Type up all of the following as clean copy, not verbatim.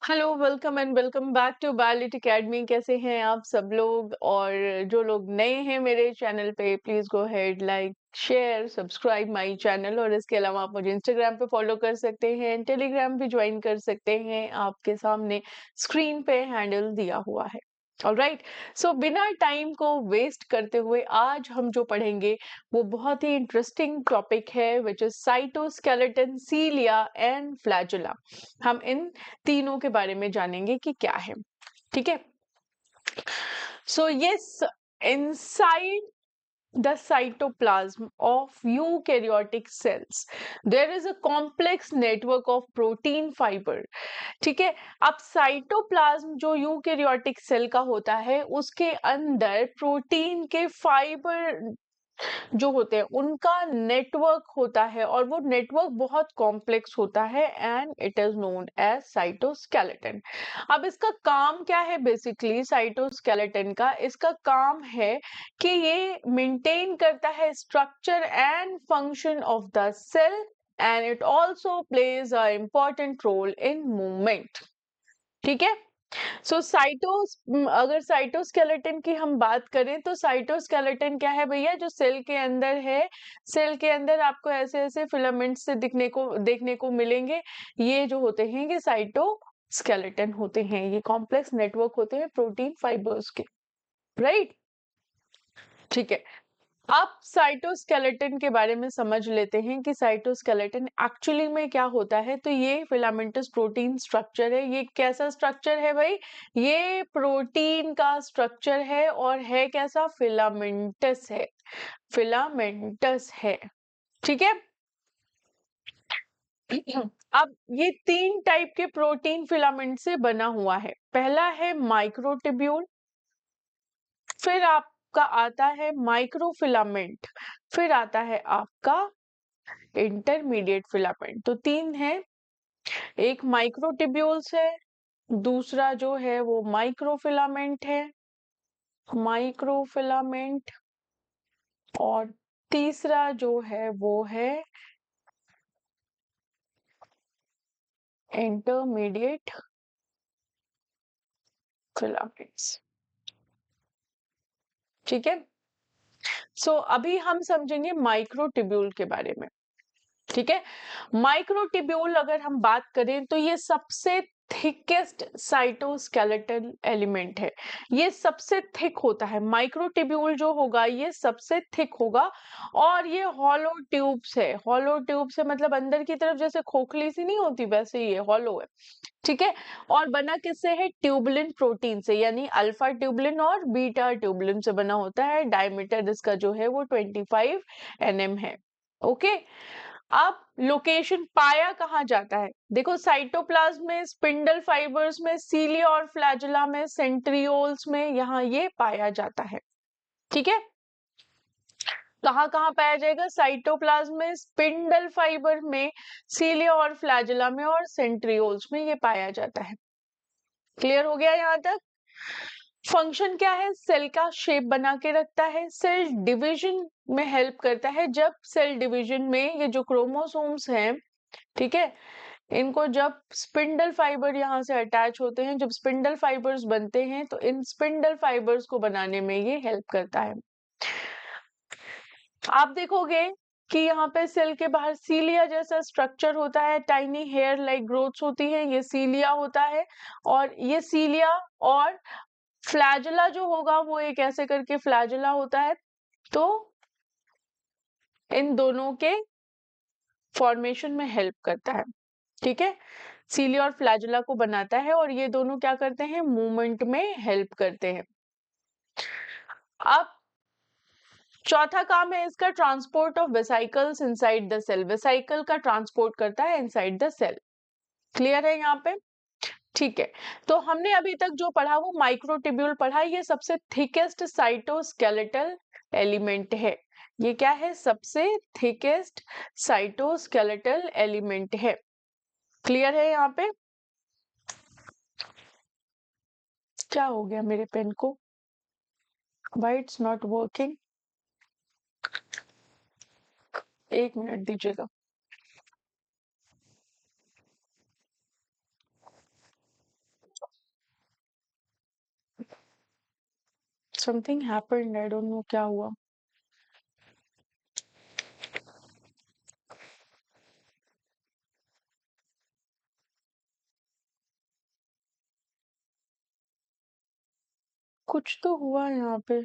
Hello, welcome and welcome back to Biolit academy. कैसे हैं आप सब लोग? और जो लोग नए हैं मेरे चैनल पे, please go ahead, like, share, subscribe my channel. और इसके अलावा आप मुझे इंस्टाग्राम पे फॉलो कर सकते हैं, टेलीग्राम भी ज्वाइन कर सकते हैं। आपके सामने स्क्रीन पे हैंडल दिया हुआ है। ऑलराइट, सो बिना टाइम को वेस्ट करते हुए आज हम जो पढ़ेंगे वो बहुत ही इंटरेस्टिंग टॉपिक है, which is cytoskeleton, cilia and flagella. हम इन तीनों के बारे में जानेंगे कि क्या है। ठीक है, so yes, inside the cytoplasm of eukaryotic cells there is a complex network of protein fiber। ठीक है, अब साइटोप्लाज्म जो यूकेरियोटिक सेल का होता है उसके अंदर प्रोटीन के फाइबर जो होते हैं उनका नेटवर्क होता है, और वो नेटवर्क बहुत कॉम्प्लेक्स होता है and it is known as cytoskeleton. अब इसका काम क्या है? बेसिकली साइटोस्केलेटन का इसका काम है कि ये मेंटेन करता है structure and function of the cell and it also plays a important role in movement. ठीक है, सो अगर साइटोस्केलेटन की हम बात करें तो साइटोस्केलेटन क्या है भैया? जो सेल के अंदर है, सेल के अंदर आपको ऐसे ऐसे फिलामेंट्स से देखने को मिलेंगे। ये जो होते हैं ये साइटोस्केलेटन होते हैं, ये कॉम्प्लेक्स नेटवर्क होते हैं प्रोटीन फाइबर्स के। राइट, ठीक है। आप साइटोस्केलेटन के बारे में समझ लेते हैं कि साइटोस्केलेटन एक्चुअली में क्या होता है। तो ये फिलामेंटस प्रोटीन स्ट्रक्चर है। ये कैसा स्ट्रक्चर है भाई? ये प्रोटीन का स्ट्रक्चर है और है कैसा? फिलामेंटस है, फिलामेंटस है। ठीक है, अब ये तीन टाइप के प्रोटीन फिलामेंट से बना हुआ है। पहला है माइक्रोट्यूब्यूल, फिर आपका आता है माइक्रोफिलामेंट, फिर आता है आपका इंटरमीडिएट फिलामेंट। तो तीन है, एक माइक्रोट्यूब्यूल्स है, दूसरा जो है वो माइक्रोफिलामेंट है, माइक्रोफिलामेंट, और तीसरा जो है वो है इंटरमीडिएट फिलामेंट्स। ठीक है, सो अभी हम समझेंगे माइक्रोट्यूब्यूल के बारे में। ठीक है, माइक्रोट्यूब्यूल अगर हम बात करें तो ये सबसे थिकेस्ट साइटोस्केलेटल एलिमेंट है। ये सबसे थिक होता है, माइक्रोट्यूब्यूल जो होगा ये सबसे थिक होगा। और ये हॉलो ट्यूब्स है। हॉलो ट्यूब से मतलब अंदर की तरफ जैसे खोखली सी नहीं होती, वैसे ये हॉलो है। ठीक है, और बना किससे है? ट्यूबुलिन प्रोटीन से, यानी अल्फा ट्यूबुलिन और बीटा ट्यूबुलिन से बना होता है। डायमीटर इसका जो है वो 25 nm है। ओके, अब लोकेशन पाया कहाँ जाता है? देखो, साइटोप्लाज्म में, स्पिंडल फाइबर्स में, सीलिया और फ्लैजुला में, सेंट्रियोल्स में, यहाँ ये पाया जाता है। ठीक है, कहाँ कहाँ पाया जाएगा? साइटोप्लाज्म में, स्पिंडल फाइबर में, सीलिया और फ्लैजुला में, और सेंट्रियोल्स में ये पाया जाता है। क्लियर हो गया यहाँ तक? फंक्शन क्या है? सेल का शेप बना के रखता है, सेल डिवीजन में हेल्प करता है। जब सेल डिवीजन में ये जो क्रोमोसोम्स हैं, ठीक है, इनको जब स्पिंडल फाइबर यहाँ से अटैच होते हैं, जब स्पिंडल फाइबर्स बनते हैं तो इन स्पिंडल फाइबर्स को बनाने में ये हेल्प करता है। आप देखोगे कि यहाँ पे सेल के बाहर सीलिया जैसा स्ट्रक्चर होता है, टाइनी हेयर लाइक ग्रोथ्स होती है, ये सीलिया होता है। और ये सीलिया और फ्लैजुला जो होगा वो एक ऐसे करके फ्लैजुला होता है। तो इन दोनों के फॉर्मेशन में हेल्प करता है। ठीक है, सीलिया और फ्लैजुला को बनाता है, और ये दोनों क्या करते हैं? मूवमेंट में हेल्प करते हैं। अब चौथा काम है इसका, transport of vesicles inside the cell. Vesicle का ट्रांसपोर्ट करता है इनसाइड द सेल। क्लियर है यहाँ पे? ठीक है, तो हमने अभी तक जो पढ़ा वो माइक्रोट्यूब्यूल पढ़ा। ये सबसे थिकेस्ट साइटोस्केलेटल एलिमेंट है। ये क्या है? सबसे थिकेस्ट साइटोस्केलेटल एलिमेंट है। क्लियर है यहाँ पे? क्या हो गया मेरे पेन को? Why it's not working? एक मिनट दीजिएगा। Something happened, I don't know क्या हुआ। कुछ तो हुआ यहाँ पे।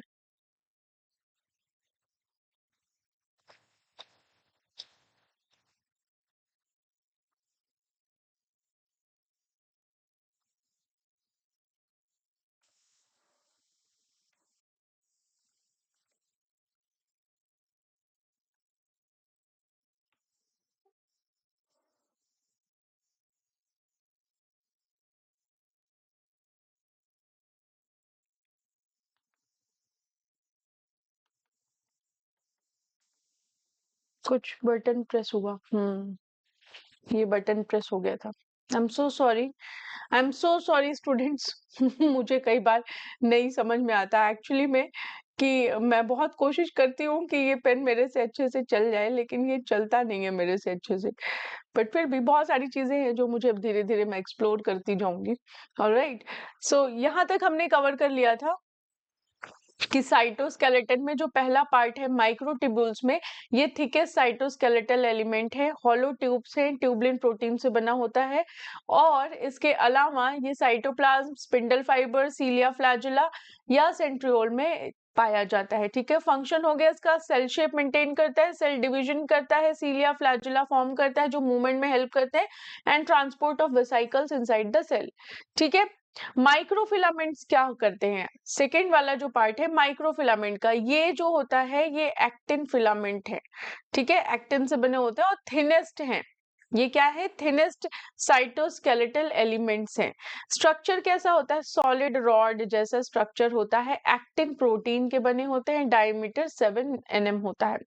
कुछ बटन प्रेस हुआ। ये बटन प्रेस हो गया था। I am so sorry, I am so sorry students. मुझे कई बार नहीं समझ में आता एक्चुअली में, कि मैं बहुत कोशिश करती हूँ कि ये पेन मेरे से अच्छे से चल जाए, लेकिन ये चलता नहीं है मेरे से अच्छे से। बट फिर भी बहुत सारी चीजें हैं जो मुझे अब धीरे धीरे मैं एक्सप्लोर करती जाऊंगी। ऑलराइट, सो यहाँ तक हमने कवर कर लिया था कि साइटोस्केलेटन में जो पहला पार्ट है माइक्रोट्यूब्यूल्स में, ये थिकेस्ट साइटोस्केलेटल एलिमेंट है, हॉलो ट्यूब से ट्यूबलिन प्रोटीन से बना होता है। और इसके अलावा ये साइटोप्लाज्म, स्पिंडल फाइबर, सीलिया फ्लैजुला या सेंट्रियोल में पाया जाता है। ठीक है, फंक्शन हो गया इसका, सेल शेप मेंटेन करता है, सेल डिवीजन करता है, सीलिया फ्लैजुला फॉर्म करता है जो मूवमेंट में हेल्प करते हैं, and transport of vesicles inside the cell. ठीक है, माइक्रोफिलामेंट्स क्या करते हैं, सेकेंड वाला जो पार्ट है माइक्रोफिलामेंट का, ये जो होता है ये एक्टिन फिलामेंट है। ठीक है, एक्टिन से बने होते हैं और थिनेस्ट हैं। ये क्या है, थिनेस्ट साइटोस्केलेटल एलिमेंट्स हैं। स्ट्रक्चर कैसा होता है, सॉलिड रॉड जैसा स्ट्रक्चर होता है, एक्टिन प्रोटीन के बने होते हैं, डायमीटर 7 nm होता है।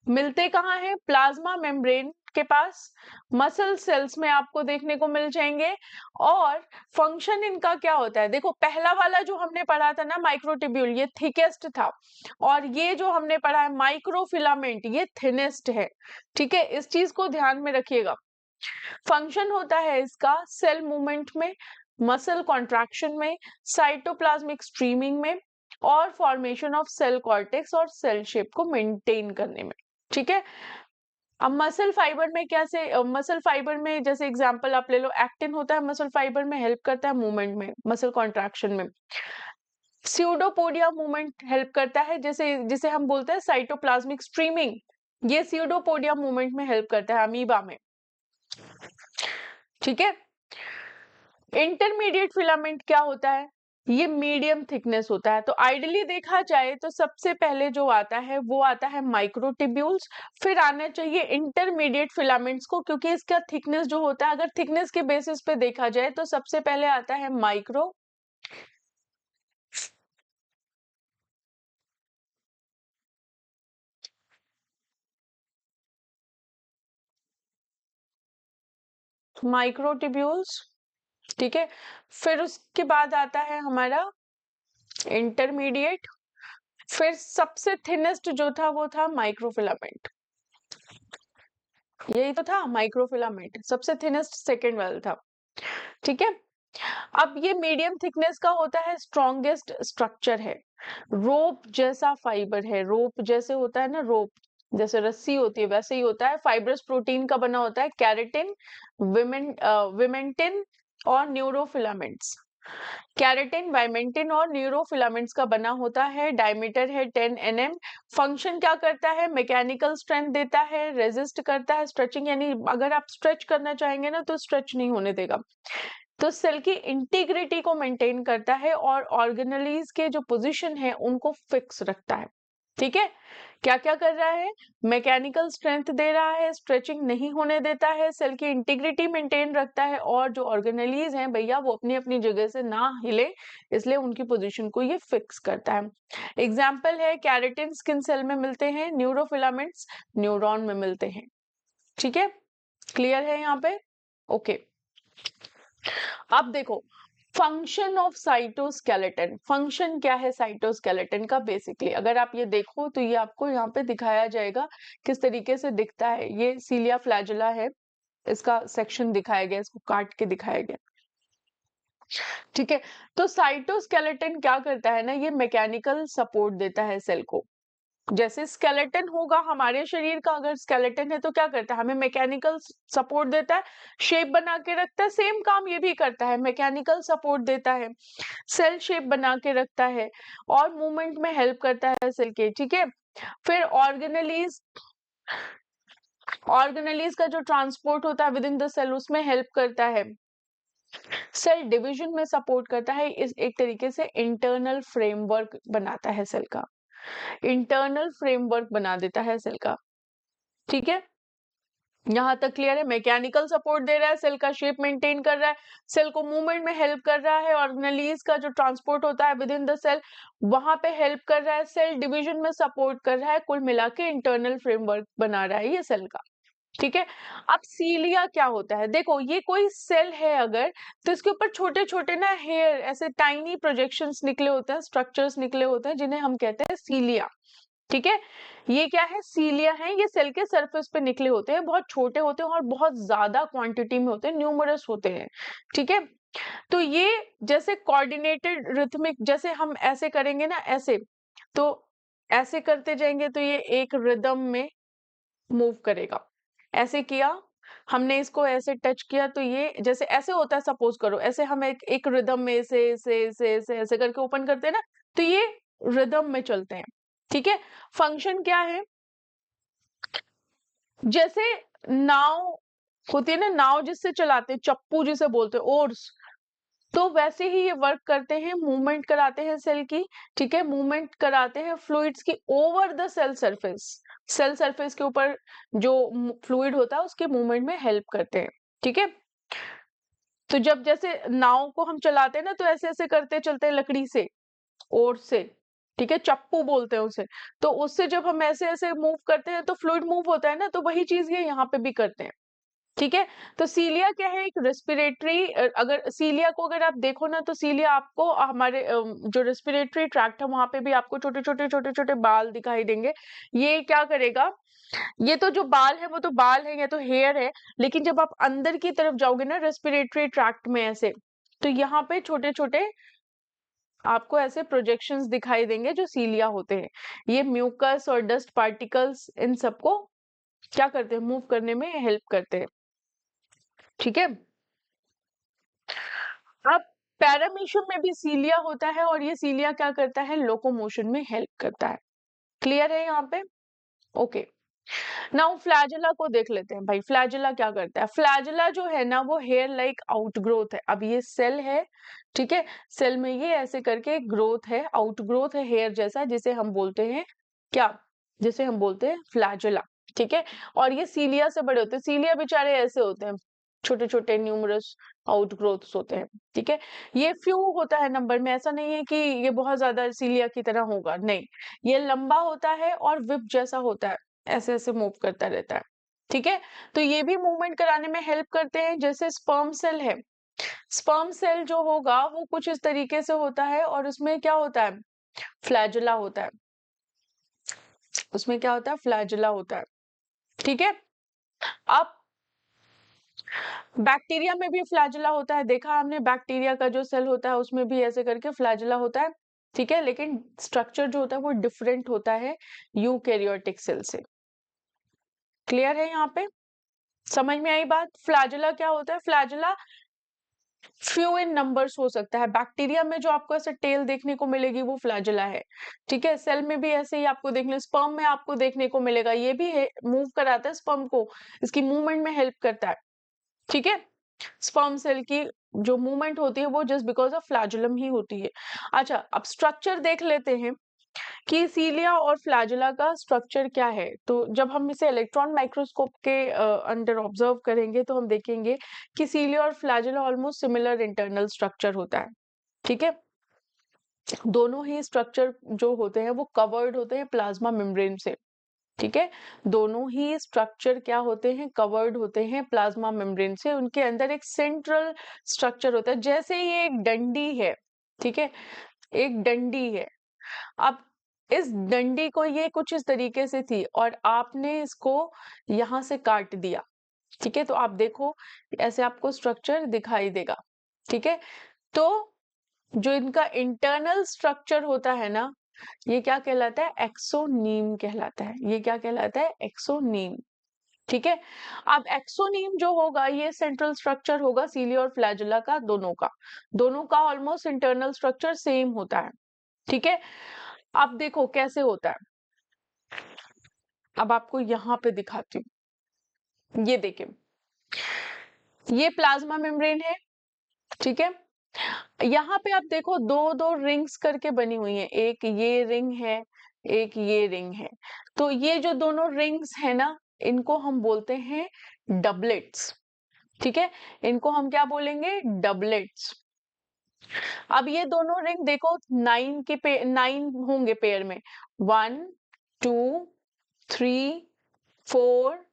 मिलते कहाँ हैं, प्लाज्मा मेम्ब्रेन के पास, मसल सेल्स में आपको देखने को मिल जाएंगे। और फंक्शन इनका क्या होता है, देखो पहला वाला जो हमने पढ़ा था ना माइक्रोट्यूब्यूल, ये थिकेस्ट था, और ये जो हमने पढ़ा है माइक्रोफिलामेंट, ये थिनेस्ट है। ठीक है, इस चीज को ध्यान में रखिएगा। फंक्शन होता है इसका सेल मूवमेंट में, मसल कॉन्ट्रैक्शन में, साइटोप्लाज्मिक स्ट्रीमिंग में, और फॉर्मेशन ऑफ सेल कॉर्टेक्स और सेल शेप को मेंटेन करने में। ठीक है, अब मसल फाइबर में कैसे, मसल फाइबर में जैसे एग्जांपल आप ले लो, एक्टिन होता है मसल फाइबर में, हेल्प करता है मूवमेंट में, मसल कॉन्ट्रैक्शन में। स्यूडोपोडिया मूवमेंट हेल्प करता है, जैसे जिसे हम बोलते हैं साइटोप्लाज्मिक स्ट्रीमिंग, ये स्यूडोपोडिया मूवमेंट में हेल्प करता है अमीबा में। ठीक है, इंटरमीडिएट फिलामेंट क्या होता है, ये मीडियम थिकनेस होता है। तो आइडियली देखा जाए तो सबसे पहले जो आता है वो आता है माइक्रोट्यूब्यूल्स, फिर आना चाहिए इंटरमीडिएट फिलामेंट्स को, क्योंकि इसका थिकनेस जो होता है, अगर थिकनेस के बेसिस पे देखा जाए तो सबसे पहले आता है माइक्रो, माइक्रोट्यूब्यूल्स। ठीक है, फिर उसके बाद आता है हमारा इंटरमीडिएट, फिर सबसे थिनेस्ट जो था वो था माइक्रोफिलामेंट। यही तो था माइक्रोफिलामेंट, सबसे थिनेस्ट सेकेंड वाला था। ठीक है, अब ये मीडियम थिकनेस का होता है, स्ट्रॉन्गेस्ट स्ट्रक्चर है, रोप जैसा फाइबर है, रोप जैसे होता है ना, रोप जैसे रस्सी होती है वैसे ही होता है, फाइब्रस प्रोटीन का बना होता है, कैरेटिन, विमेंटिन और न्यूरोफिलामेंट्स। कैरेटिन, वाइमेंटिन और न्यूरोफिलामेंट्स का बना होता है, डायमीटर है 10 nm। फंक्शन क्या करता है, मैकेनिकल स्ट्रेंथ देता है, रेजिस्ट करता है स्ट्रेचिंग, यानी अगर आप स्ट्रेच करना चाहेंगे ना तो स्ट्रेच नहीं होने देगा। तो सेल की इंटीग्रिटी को मेंटेन करता है और ऑर्गेनेलीज के जो पोजीशन है उनको फिक्स रखता है। ठीक है, क्या क्या कर रहा है, मैकेनिकल स्ट्रेंथ दे रहा है, स्ट्रेचिंग नहीं होने देता है, सेल की इंटीग्रिटी मेंटेन रखता है, और जो ऑर्गेनेलीज हैं भैया वो अपनी अपनी जगह से ना हिले, इसलिए उनकी पोजीशन को ये फिक्स करता है। एग्जाम्पल है, कैरेटिन स्किन सेल में मिलते हैं, न्यूरोफिलामेंट्स न्यूरॉन में मिलते हैं। ठीक है, क्लियर है यहाँ पे, ओके। अब देखो फंक्शन ऑफ साइटोस्केलेटन, फंक्शन क्या है साइटोस्केलेटन का, बेसिकली अगर आप ये देखो तो ये आपको यहाँ पे दिखाया जाएगा किस तरीके से दिखता है। ये सीलिया फ्लैजुला है, इसका सेक्शन दिखाया गया, इसको काट के दिखाया गया। ठीक है। तो साइटोस्केलेटन क्या करता है ना, ये मैकेनिकल सपोर्ट देता है सेल को। जैसे स्केलेटन होगा हमारे शरीर का, अगर स्केलेटन है तो क्या करता है, हमें मैकेनिकल सपोर्ट देता है, शेप बना के रखता है। सेम काम ये भी करता है, मैकेनिकल सपोर्ट देता है, सेल शेप बना के रखता है और मूवमेंट में हेल्प करता है सेल के। ठीक है। फिर ऑर्गेनेलीज, ऑर्गेनेलीज का जो ट्रांसपोर्ट होता है विद इन द सेल, उसमें हेल्प करता है। सेल डिवीजन में सपोर्ट करता है। इस एक तरीके से इंटरनल फ्रेमवर्क बनाता है सेल का, इंटरनल फ्रेमवर्क बना देता है सेल का। ठीक है, यहाँ तक क्लियर है। मैकेनिकल सपोर्ट दे रहा है, सेल का शेप मेंटेन कर रहा है, सेल को मूवमेंट में हेल्प कर रहा है, ऑर्गेनेलीज का जो ट्रांसपोर्ट होता है विद इन द सेल वहां पे हेल्प कर रहा है, सेल डिवीजन में सपोर्ट कर रहा है, कुल मिला के इंटरनल फ्रेमवर्क बना रहा है ये सेल का। ठीक है। अब सीलिया क्या होता है, देखो ये कोई सेल है अगर, तो इसके ऊपर छोटे छोटे ना हेयर, ऐसे टाइनी प्रोजेक्शंस निकले होते हैं, स्ट्रक्चर्स निकले होते हैं, जिन्हें हम कहते हैं सीलिया। ठीक है। ये क्या है, सीलिया है, ये सेल के सरफेस पे निकले होते हैं, बहुत छोटे होते हैं और बहुत ज्यादा क्वांटिटी में होते हैं, न्यूमरस होते हैं। ठीक है। तो ये जैसे कोऑर्डिनेटेड रिथमिक, जैसे हम ऐसे करेंगे ना, ऐसे, तो ऐसे करते जाएंगे तो ये एक रिदम में मूव करेगा। ऐसे किया, हमने इसको ऐसे टच किया तो ये जैसे ऐसे होता है, सपोज करो ऐसे हम एक रिदम में से ऐसे करके ओपन करते हैं ना, तो ये रिदम में चलते हैं। ठीक है। फंक्शन क्या है, जैसे नाव होती है ना, नाव जिससे चलाते हैं, चप्पू जिसे बोलते हैं, ओर्स, तो वैसे ही ये वर्क करते हैं, मूवमेंट कराते हैं सेल की। ठीक है। मूवमेंट कराते हैं फ्लूइड्स की over the cell surface, cell surface के ऊपर जो फ्लूइड होता है उसके मूवमेंट में हेल्प करते हैं। ठीक है। तो जब जैसे नाव को हम चलाते हैं ना, तो ऐसे ऐसे करते चलते हैं लकड़ी से, ओर से। ठीक है, चप्पू बोलते हैं उसे। तो उससे जब हम ऐसे ऐसे मूव करते हैं तो फ्लूइड मूव होता है ना, तो वही चीज ये यहाँ पे भी करते हैं। ठीक है। तो सीलिया क्या है, एक रेस्पिरेटरी, अगर सीलिया को अगर आप देखो ना, तो सीलिया आपको हमारे जो रेस्पिरेटरी ट्रैक्ट है वहां पे भी आपको छोटे छोटे बाल दिखाई देंगे। ये क्या करेगा, ये तो जो बाल है वो तो बाल है, ये तो हेयर है, लेकिन जब आप अंदर की तरफ जाओगे ना रेस्पिरेटरी ट्रैक्ट में ऐसे, तो यहाँ पे छोटे छोटे आपको ऐसे प्रोजेक्शंस दिखाई देंगे जो सीलिया होते हैं। ये म्यूकस और डस्ट पार्टिकल्स इन सबको क्या करते हैं, मूव करने में हेल्प करते हैं। ठीक है। अब पैरामीशियम में भी सीलिया होता है और ये सीलिया क्या करता है, लोकोमोशन में हेल्प करता है। क्लियर है यहाँ पे? ओके। नाउ फ्लैजेला को देख लेते हैं भाई, फ्लैजेला क्या करता है। फ्लैजेला जो है ना, वो हेयर लाइक आउटग्रोथ है। अब ये सेल है, ठीक है, सेल में ये ऐसे करके ग्रोथ है, आउटग्रोथ है हेयर जैसा, जिसे हम बोलते हैं क्या, जिसे हम बोलते हैं फ्लैजेला। ठीक है। और ये सीलिया से बड़े होते हैं, सीलिया बेचारे ऐसे होते हैं, छोटे छोटे न्यूमरस आउटग्रोथ्स होते हैं। ठीक है। ये फ्यू होता है नंबर में, ऐसा नहीं है कि ये बहुत ज्यादा सीलिया की तरह होगा, नहीं, ये लंबा होता है और विप जैसा होता है, ऐसे ऐसे मूव करता रहता है। ठीक है। तो ये भी मूवमेंट कराने में हेल्प करते हैं। जैसे स्पर्म सेल है, स्पर्म सेल जो होगा वो कुछ इस तरीके से होता है और उसमें क्या होता है, फ्लैजुला होता है, उसमें क्या होता है, फ्लैजुला होता है। ठीक है। अब बैक्टीरिया में भी फ्लैजुला होता है, देखा हमने, बैक्टीरिया का जो सेल होता है उसमें भी ऐसे करके फ्लैजुला होता है। ठीक है। लेकिन स्ट्रक्चर जो होता है वो डिफरेंट होता है यूकैरियोटिक सेल से। क्लियर है यहाँ पे? समझ में आई बात? फ्लैजुला क्या होता है, फ्लैजुला फ्यू इन नंबर्स हो सकता है। बैक्टीरिया में जो आपको ऐसे टेल देखने को मिलेगी वो फ्लैजुला है। ठीक है। सेल में भी ऐसे ही आपको देखने, स्पर्म में आपको देखने को मिलेगा, ये भी मूव कराता है स्पर्म को, इसकी मूवमेंट में हेल्प करता है। ठीक है। स्पर्म सेल की जो मूवमेंट होती है वो जस्ट बिकॉज ऑफ फ्लैजुलम ही होती है। अच्छा, अब स्ट्रक्चर देख लेते हैं कि सीलिया और फ्लैजुला का स्ट्रक्चर क्या है। तो जब हम इसे इलेक्ट्रॉन माइक्रोस्कोप के अंडर ऑब्जर्व करेंगे तो हम देखेंगे कि सीलिया और flagella almost similar internal structure होता है। ठीक है। दोनों ही स्ट्रक्चर जो होते हैं वो कवर्ड होते हैं प्लाज्मा मेम्ब्रेन से। ठीक है। दोनों ही स्ट्रक्चर क्या होते हैं, कवर्ड होते हैं प्लाज्मा मेम्ब्रेन से। उनके अंदर एक सेंट्रल स्ट्रक्चर होता है, जैसे ये एक डंडी है। ठीक है। एक डंडी है। अब इस डंडी को ये कुछ इस तरीके से थी और आपने इसको यहां से काट दिया। ठीक है। तो आप देखो ऐसे आपको स्ट्रक्चर दिखाई देगा। ठीक है। तो जो इनका इंटरनल स्ट्रक्चर होता है ना, ये क्या कहलाता है? एक्सोनीम कहलाता है। ये क्या कहलाता है? एक्सोनीम। ठीक है। अब एक्सोनीम जो होगा ये सेंट्रल स्ट्रक्चर होगा सीलिया और फ्लैजुला का, दोनों का ऑलमोस्ट इंटरनल स्ट्रक्चर सेम होता है। ठीक है। अब देखो कैसे होता है, अब आपको यहां पे दिखाती हूँ। ये देखिए, ये प्लाज्मा मेम्ब्रेन है। ठीक है। यहाँ पे आप देखो दो दो रिंग्स करके बनी हुई है, एक ये रिंग है, एक ये रिंग है। तो ये जो दोनों रिंग्स है ना, इनको हम बोलते हैं डबलेट्स। ठीक है। इनको हम क्या बोलेंगे? डबलेट्स। अब ये दोनों रिंग देखो 9 होंगे पेयर में, 1 2 3 4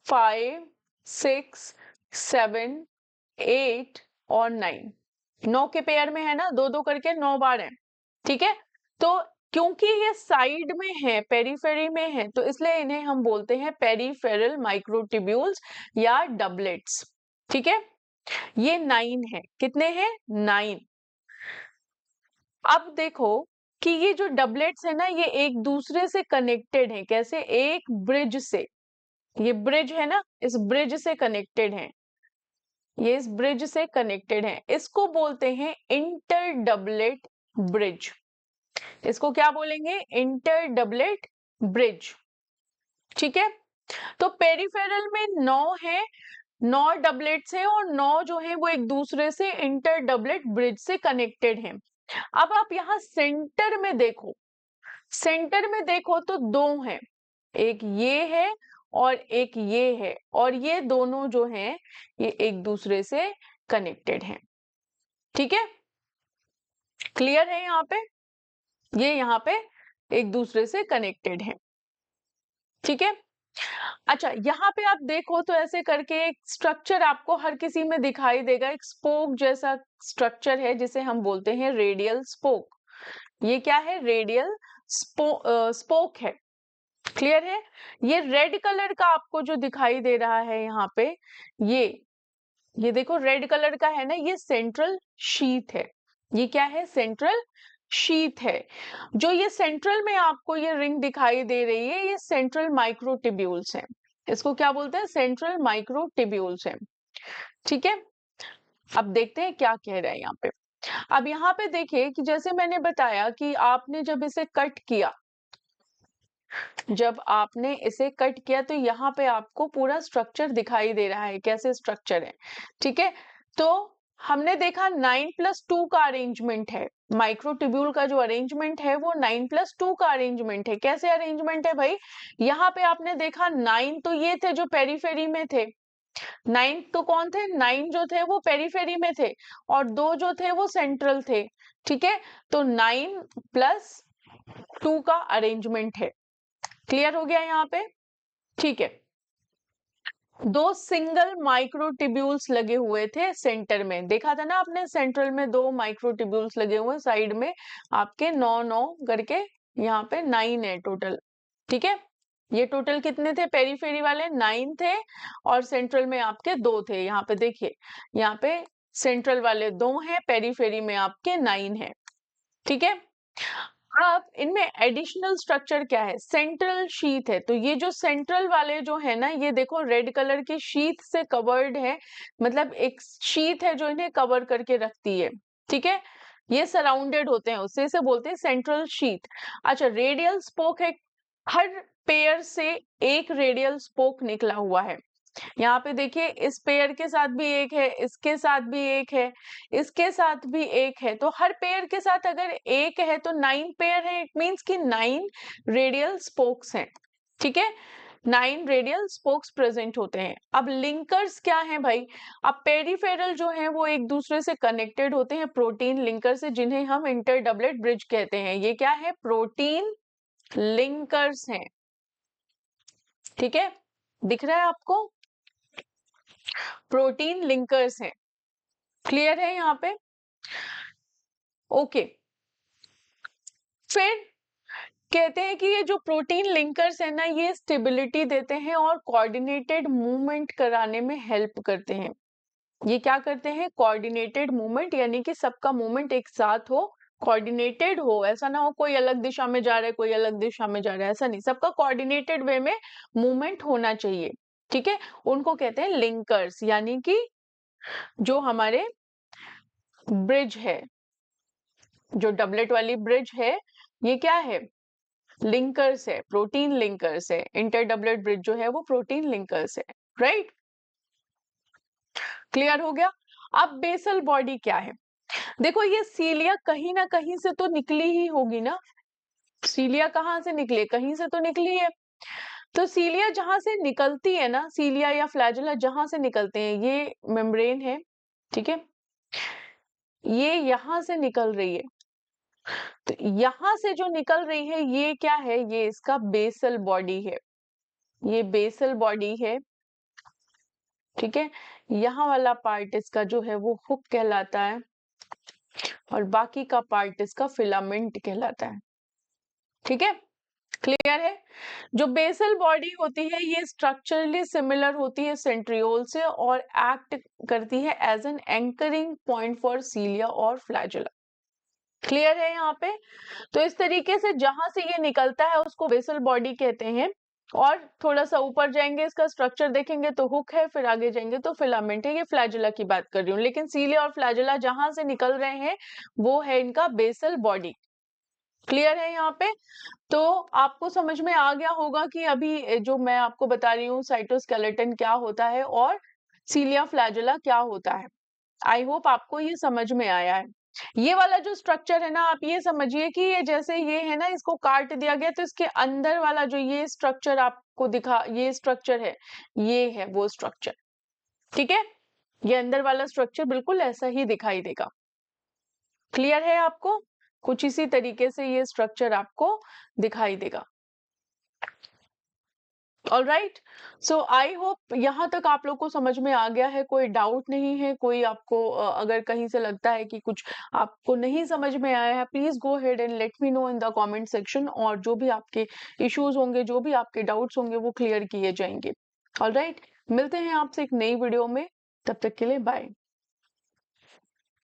5 6 7 8 और 9, 9 के पेयर में है ना, दो दो करके 9 बार है। ठीक है। तो क्योंकि ये साइड में है, पेरीफेरी में है, तो इसलिए इन्हें हम बोलते हैं पेरीफेरल माइक्रोट्यूब्यूल्स या डबलेट्स। ठीक है। ये 9 है। कितने हैं? 9। अब देखो कि ये जो डबलेट्स है ना, ये एक दूसरे से कनेक्टेड है। कैसे? एक ब्रिज से। ये ब्रिज है ना, इस ब्रिज से कनेक्टेड है। ये इस ब्रिज से कनेक्टेड है। इसको बोलते हैं इंटर डबलेट ब्रिज। इसको क्या बोलेंगे? Inter doublet bridge. ठीक है। तो पेरिफेरल में 9 है, 9 डबलेट्स हैं और 9 जो है वो एक दूसरे से इंटर डबलेट ब्रिज से कनेक्टेड हैं। अब आप यहाँ सेंटर में देखो, सेंटर में देखो तो 2 हैं, एक ये है और एक ये है, और ये दोनों जो हैं ये एक दूसरे से कनेक्टेड हैं। ठीक है। क्लियर है? यहाँ पे ये यहाँ पे एक दूसरे से कनेक्टेड है। ठीक है। अच्छा, यहाँ पे आप देखो तो ऐसे करके एक स्ट्रक्चर आपको हर किसी में दिखाई देगा, एक स्पोक जैसा स्ट्रक्चर है जिसे हम बोलते हैं रेडियल स्पोक। ये क्या है? रेडियल स्पोक है। क्लियर है? ये रेड कलर का आपको जो दिखाई दे रहा है यहाँ पे, ये देखो रेड कलर का है ना, ये सेंट्रल शीथ है। ये क्या है? सेंट्रल शीथ है। जो ये सेंट्रल में आपको ये रिंग दिखाई दे रही है, ये सेंट्रल माइक्रोट्यूब्यूल्स हैं। इसको क्या बोलते हैं? सेंट्रल माइक्रोट्यूब्यूल्स हैं। ठीक है। अब देखते हैं क्या कह रहा है यहाँ पे। अब यहाँ पे देखिए कि जैसे मैंने बताया कि आपने जब इसे कट किया, जब आपने इसे कट किया तो यहाँ पे आपको पूरा स्ट्रक्चर दिखाई दे रहा है, कैसे स्ट्रक्चर है। ठीक है। तो हमने देखा 9+2 का अरेंजमेंट है। माइक्रोट्यूब्यूल का जो अरेंजमेंट है वो 9+2 का अरेंजमेंट है। कैसे अरेंजमेंट है भाई? यहाँ पे आपने देखा 9 तो ये थे जो पेरीफेरी में थे, 9 तो कौन थे? 9 जो थे वो पेरीफेरी में थे, और 2 जो थे वो सेंट्रल थे। ठीक है। तो 9+2 का अरेंजमेंट है। क्लियर हो गया यहाँ पे? ठीक है। 2 सिंगल माइक्रोट्यूब्यूल्स लगे हुए थे सेंटर में, देखा था ना आपने, सेंट्रल में 2 माइक्रोट्यूब्यूल्स लगे हुए, साइड में आपके 9 करके, यहाँ पे 9 है टोटल। ठीक है। ये टोटल कितने थे? पेरीफेरी वाले 9 थे और सेंट्रल में आपके 2 थे। यहाँ पे देखिए, यहाँ पे सेंट्रल वाले 2 हैं, पेरीफेरी में आपके 9 है। ठीक है। अब इनमें एडिशनल स्ट्रक्चर क्या है? सेंट्रल शीथ है। तो ये जो सेंट्रल वाले जो है ना, ये देखो रेड कलर की शीथ से कवर्ड है, मतलब एक शीथ है जो इन्हें कवर करके रखती है। ठीक है। ये सराउंडेड होते हैं उससे, इसे बोलते हैं सेंट्रल शीथ। अच्छा, रेडियल स्पोक है। हर पेयर से एक रेडियल स्पोक निकला हुआ है। यहाँ पे देखिए, इस पेयर के साथ भी एक है, इसके साथ भी एक है, इसके साथ भी एक है। तो हर पेयर के साथ अगर एक है तो 9 पेयर है, इट मींस कि 9 रेडियल स्पोक्स हैं। ठीक है। 9 रेडियल स्पोक्स प्रेजेंट होते हैं। अब लिंकर्स क्या हैं भाई? अब पेरिफेरल जो है वो एक दूसरे से कनेक्टेड होते हैं प्रोटीन लिंकर से, जिन्हें हम इंटर डबलेट ब्रिज कहते हैं। ये क्या है? प्रोटीन लिंकर्स हैं। ठीक है। दिख रहा है आपको? प्रोटीन लिंकर्स हैं। क्लियर है यहाँ पे? ओके। फिर कहते हैं कि ये जो प्रोटीन लिंकर्स है ना, ये स्टेबिलिटी देते हैं और कोऑर्डिनेटेड मूवमेंट कराने में हेल्प करते हैं। ये क्या करते हैं, कोऑर्डिनेटेड मूवमेंट, यानी कि सबका मूवमेंट एक साथ हो, कोऑर्डिनेटेड हो, ऐसा ना हो कोई अलग दिशा में जा रहा है कोई अलग दिशा में जा रहा है, ऐसा नहीं, सबका कोऑर्डिनेटेड वे में मूवमेंट होना चाहिए, ठीक है। उनको कहते हैं लिंकर्स, यानी कि जो हमारे ब्रिज है, जो डबलेट वाली ब्रिज है, ये क्या है, लिंकर्स है, प्रोटीन लिंकर्स है। इंटर डबलेट ब्रिज जो है वो प्रोटीन लिंकर्स है, राइट। क्लियर हो गया। अब बेसल बॉडी क्या है, देखो ये सीलिया कहीं ना कहीं से तो निकली ही होगी ना, सीलिया कहाँ से निकले, कहीं से तो निकली है। तो सीलिया जहां से निकलती है ना, सीलिया या फ्लैजुला जहां से निकलते हैं, ये मेम्ब्रेन है, ठीक है, ये यहां से निकल रही है। तो यहां से जो निकल रही है ये क्या है, ये इसका बेसल बॉडी है, ये बेसल बॉडी है, ठीक है। यहाँ वाला पार्ट इसका जो है वो हुक कहलाता है, और बाकी का पार्ट इसका फिलामेंट कहलाता है, ठीक है। क्लियर है। जो बेसल बॉडी होती है ये स्ट्रक्चरली सिमिलर होती है सेंट्रियोल से, और एक्ट करती है as an anchoring point for cilia और फ्लैजुला। क्लियर है यहाँ पे। तो इस तरीके से जहां से ये निकलता है उसको बेसल बॉडी कहते हैं, और थोड़ा सा ऊपर जाएंगे इसका स्ट्रक्चर देखेंगे तो हुक है, फिर आगे जाएंगे तो फिलामेंट है। ये फ्लैजुला की बात कर रही हूँ, लेकिन सीलिया और फ्लैजुला जहां से निकल रहे हैं वो है इनका बेसल बॉडी। क्लियर है यहाँ पे। तो आपको समझ में आ गया होगा कि अभी जो मैं आपको बता रही हूँ साइटोस्केलेटन क्या होता है और सीलिया फ्लैजुला क्या होता है। आई होप आपको ये समझ में आया है। ये वाला जो स्ट्रक्चर है ना, आप ये समझिए कि ये जैसे ये है ना, इसको काट दिया गया तो इसके अंदर वाला जो ये स्ट्रक्चर आपको दिखा, ये स्ट्रक्चर है, ये है वो स्ट्रक्चर, ठीक है। ये अंदर वाला स्ट्रक्चर बिल्कुल ऐसा ही दिखाई देगा। क्लियर है आपको। कुछ इसी तरीके से ये स्ट्रक्चर आपको दिखाई देगा। All right. So I hope यहाँ तक आप लोग को समझ में आ गया है, कोई डाउट नहीं है, कोई आपको अगर कहीं से लगता है कि कुछ आपको नहीं समझ में आया है, please go head and let me know in the comment section, और जो भी आपके इश्यूज होंगे, जो भी आपके डाउट्स होंगे वो क्लियर किए जाएंगे। ऑल राइट, मिलते हैं आपसे एक नई वीडियो में, तब तक के लिए बाय।